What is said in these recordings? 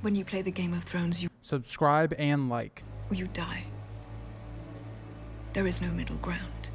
When you play the Game of Thrones, Subscribe and like. you die. There is no middle ground.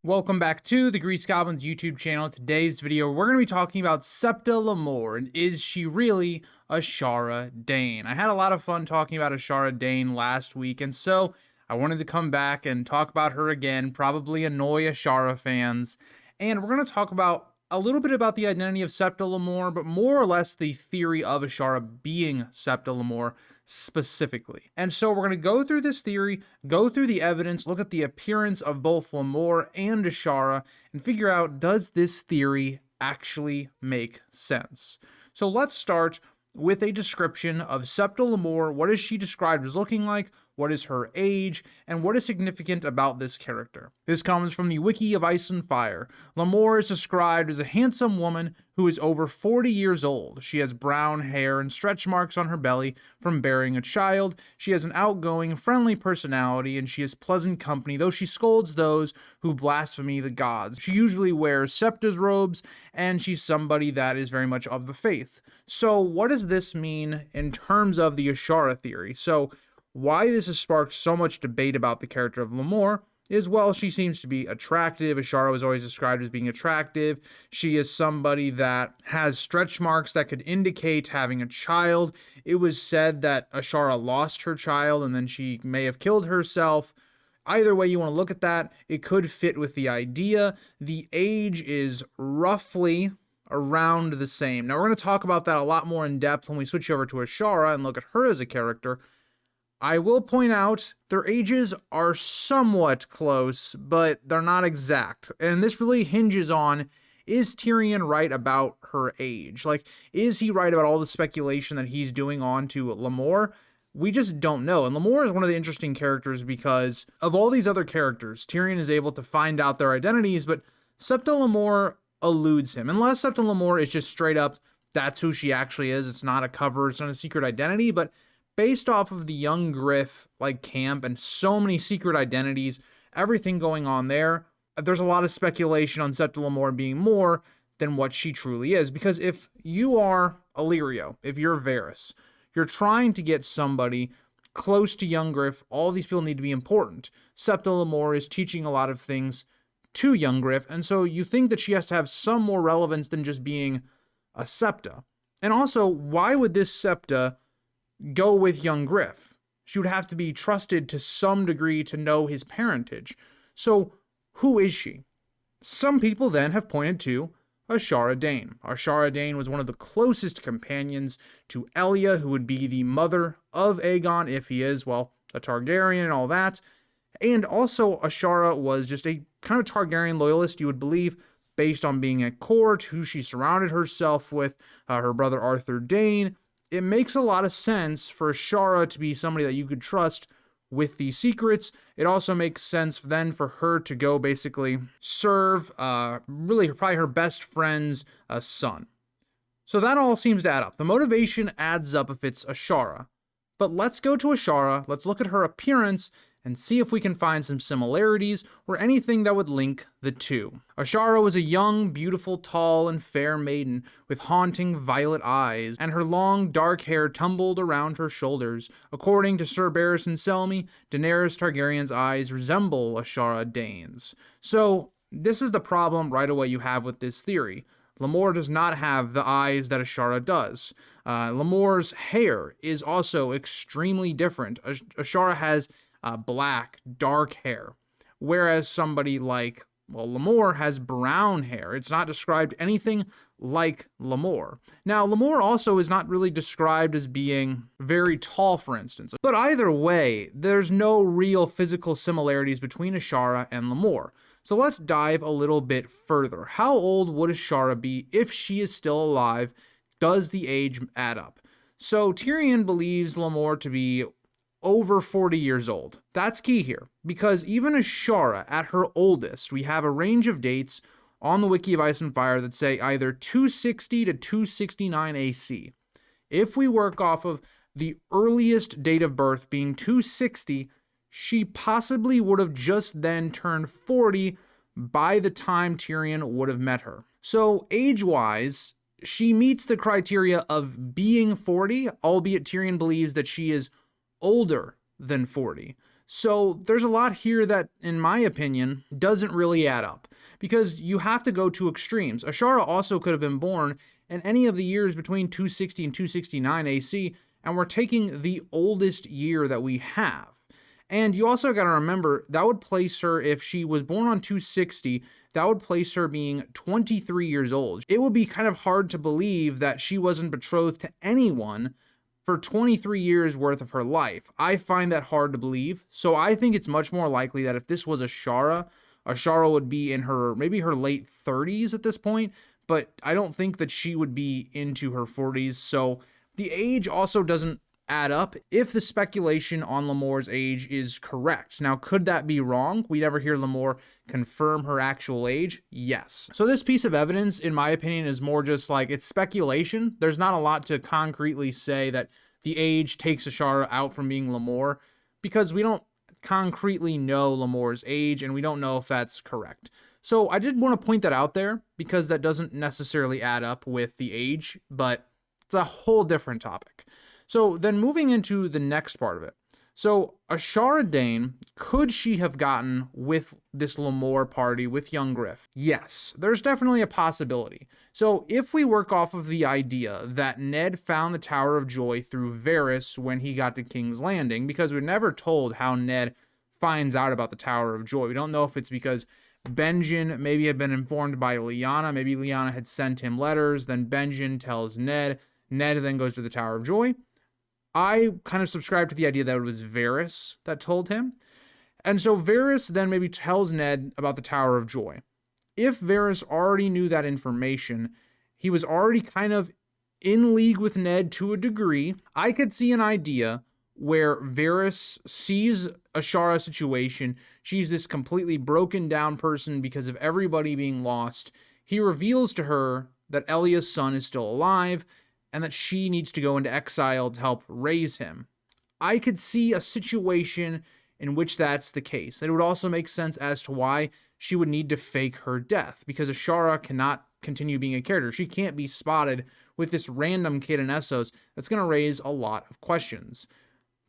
Welcome back to the Grease Goblins YouTube channel. Today's video, we're going to be talking about Septa Lemore, and is she really Ashara Dayne? I had a lot of fun talking about Ashara Dayne last week, and so I wanted to come back and talk about her again, probably annoy Ashara fans, and we're going to talk about a little bit about the identity of Septa Lemore, but more or less the theory of Ashara being Septa Lemore specifically. And so we're going to go through this theory, go through the evidence, look at the appearance of both Lemore and Ashara, and figure out, does this theory actually make sense? So let's start with a description of Septa Lemore. What is she described as looking like? What is her age? And what is significant about this character? This comes from the Wiki of Ice and Fire. Lemore is described as a handsome woman who is over 40 years old. She has brown hair and stretch marks on her belly from bearing a child. She has an outgoing, friendly personality, and she is pleasant company, though she scolds those who blaspheme the gods. She usually wears Septa's robes, and she's somebody that is very much of the faith. So what does this mean in terms of the Ashara theory? So why this has sparked so much debate about the character of Lemore is, well, she seems to be attractive. Ashara was always described as being attractive. She is somebody that has stretch marks that could indicate having a child. It was said that Ashara lost her child and then she may have killed herself. Either way you want to look at that, it could fit with the idea. The age is roughly around the same. Now, we're going to talk about that a lot more in depth when we switch over to Ashara and look at her as a character. I will point out their ages are somewhat close, but they're not exact. And this really hinges on, is Tyrion right about her age? Like, is he right about all the speculation that he's doing on to Lemore? We just don't know. And Lemore is one of the interesting characters because of all these other characters, Tyrion is able to find out their identities, but Septa Lemore eludes him. Unless Septa Lemore is just straight up, that's who she actually is. It's not a cover, it's not a secret identity, but based off of the Young Griff camp and so many secret identities, everything going on there, there's a lot of speculation on Septa Lemore being more than what she truly is. Because if you are Illyrio, if you're Varys, you're trying to get somebody close to Young Griff, all these people need to be important. Septa Lemore is teaching a lot of things to Young Griff, and so you think that she has to have some more relevance than just being a Septa. And also, why would this Septa go with Young Griff? She would have to be trusted to some degree to know his parentage. So who is she? Some people then have pointed to Ashara Dayne. Ashara Dayne was one of the closest companions to Elia, who would be the mother of Aegon if he is, well, a Targaryen and all that. And also Ashara was just a kind of Targaryen loyalist, you would believe, based on being at court, who she surrounded herself with, her brother Arthur Dayne. It makes a lot of sense for Ashara to be somebody that you could trust with these secrets. It also makes sense then for her to go basically serve really probably her best friend's son. So that all seems to add up. The motivation adds up if it's Ashara. But let's go to Ashara, let's look at her appearance and see if we can find some similarities or anything that would link the two. Ashara was a young, beautiful, tall, and fair maiden with haunting violet eyes, and her long, dark hair tumbled around her shoulders. According to Sir Barristan Selmy, Daenerys Targaryen's eyes resemble Ashara Dayne's. So this is the problem right away you have with this theory. Lemore does not have the eyes that Ashara does. Lemore's hair is also extremely different. Ashara has black, dark hair, whereas somebody like, well, Lemore has brown hair. It's not described anything like Lemore. Now, Lemore also is not really described as being very tall, for instance. But either way, there's no real physical similarities between Ashara and Lemore. So let's dive a little bit further. How old would Ashara be if she is still alive? Does the age add up? So Tyrion believes Lemore to be over 40 years old. That's key here, because even Ashara, at her oldest, we have a range of dates on the Wiki of Ice and Fire that say either 260 to 269 AC. If we work off of the earliest date of birth being 260, she possibly would have just then turned 40 by the time Tyrion would have met her. So age-wise, she meets the criteria of being 40, albeit Tyrion believes that she is older than 40. So there's a lot here that, in my opinion, doesn't really add up, because you have to go to extremes. Ashara also could have been born in any of the years between 260 and 269 AC, and we're taking the oldest year that we have. And you also got to remember, that would place her, if she was born on 260, that would place her being 23 years old. It would be kind of hard to believe that she wasn't betrothed to anyone for 23 years worth of her life. I find that hard to believe. So I think it's much more likely that if this was Ashara would be in her, maybe her late 30s at this point, but I don't think that she would be into her 40s. So the age also doesn't add up if the speculation on Lemore's age is correct. Now, could that be wrong? We never hear Lemore confirm her actual age. Yes. So this piece of evidence, in my opinion, is more just like, it's speculation. There's not a lot to concretely say that the age takes Ashara out from being Lemore, because we don't concretely know Lemore's age, and we don't know if that's correct. So I did want to point that out there, because that doesn't necessarily add up with the age, but it's a whole different topic. So then moving into the next part of it. So Ashara Dayne, could she have gotten with this Lemore party with Young Griff? Yes, there's definitely a possibility. So if we work off of the idea that Ned found the Tower of Joy through Varys when he got to King's Landing, because we're never told how Ned finds out about the Tower of Joy. We don't know if it's because Benjen maybe had been informed by Lyanna. Maybe Lyanna had sent him letters. Then Benjen tells Ned. Ned then goes to the Tower of Joy. I kind of subscribe to the idea that it was Varys that told him. And so Varys then maybe tells Ned about the Tower of Joy. If Varys already knew that information, he was already kind of in league with Ned to a degree. I could see an idea where Varys sees Ashara's situation. She's this completely broken down person because of everybody being lost. He reveals to her that Elya's son is still alive, and that she needs to go into exile to help raise him. I could see a situation in which that's the case. And it would also make sense as to why she would need to fake her death, because Ashara cannot continue being a character. She can't be spotted with this random kid in Essos. That's going to raise a lot of questions.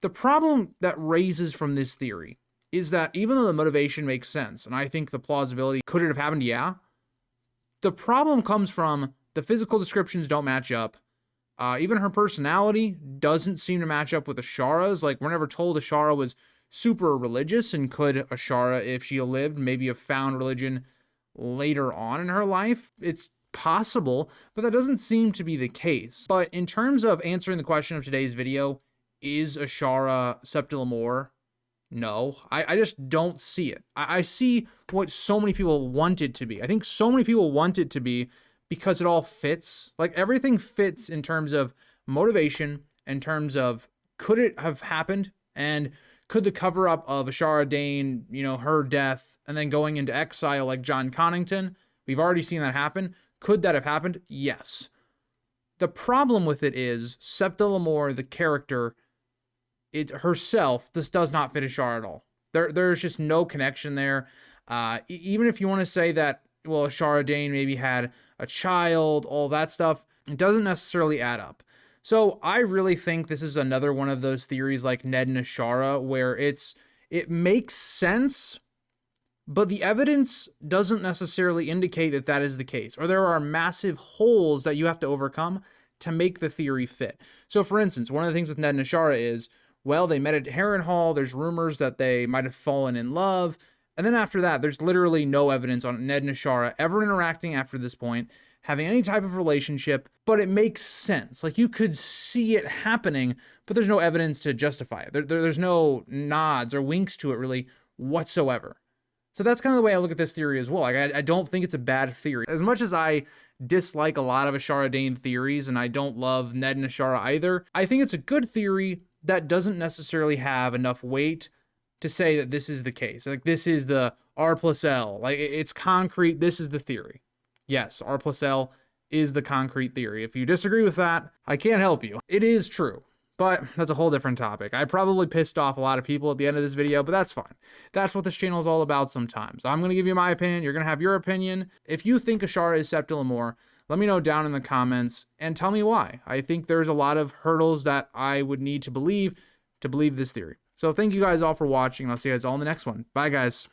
The problem that raises from this theory is that even though the motivation makes sense, and I think the plausibility, could it have happened? Yeah. The problem comes from the physical descriptions don't match up. Even her personality doesn't seem to match up with Ashara's. Like, we're never told Ashara was super religious, and could Ashara, if she lived, maybe have found religion later on in her life? It's possible, but that doesn't seem to be the case. But in terms of answering the question of today's video, is Ashara Septa Lemore? No, I just don't see it. I see what so many people want it to be. I think so many people want it to be, because it all fits. Like, everything fits in terms of motivation, in terms of could it have happened, and could the cover up of Ashara Dayne, her death, and then going into exile like John Connington, we've already seen that happen. Could that have happened? Yes. The problem with it is Septa Lemore, the character, herself just does not fit Ashara at all. There's just no connection there. Even if you want to say that, well, Ashara Dayne maybe had a child, all that stuff, it doesn't necessarily add up. So I really think this is another one of those theories like Ned and Ashara, where it makes sense, but the evidence doesn't necessarily indicate that that is the case, or there are massive holes that you have to overcome to make the theory fit. So for instance, one of the things with Ned and Ashara is, well, they met at Harrenhal. There's rumors that they might have fallen in love. And then after that, there's literally no evidence on Ned and Ashara ever interacting after this point, having any type of relationship, but it makes sense. Like, you could see it happening, but there's no evidence to justify it. There's no nods or winks to it really whatsoever. So that's kind of the way I look at this theory as well. Like, I don't think it's a bad theory. As much as I dislike a lot of Ashara Dayne theories, and I don't love Ned and Ashara either, I think it's a good theory that doesn't necessarily have enough weight to say that this is the case. Like, this is the R plus L. Like, it's concrete. This is the theory. Yes, R plus L is the concrete theory. If you disagree with that, I can't help you. It is true, but that's a whole different topic. I probably pissed off a lot of people at the end of this video, but that's fine. That's what this channel is all about sometimes. I'm going to give you my opinion. You're going to have your opinion. If you think Ashara is Septa Lemore, Let me know down in the comments and tell me why. I think there's a lot of hurdles that I would need to believe this theory. So thank you guys all for watching, and I'll see you guys all in the next one. Bye, guys.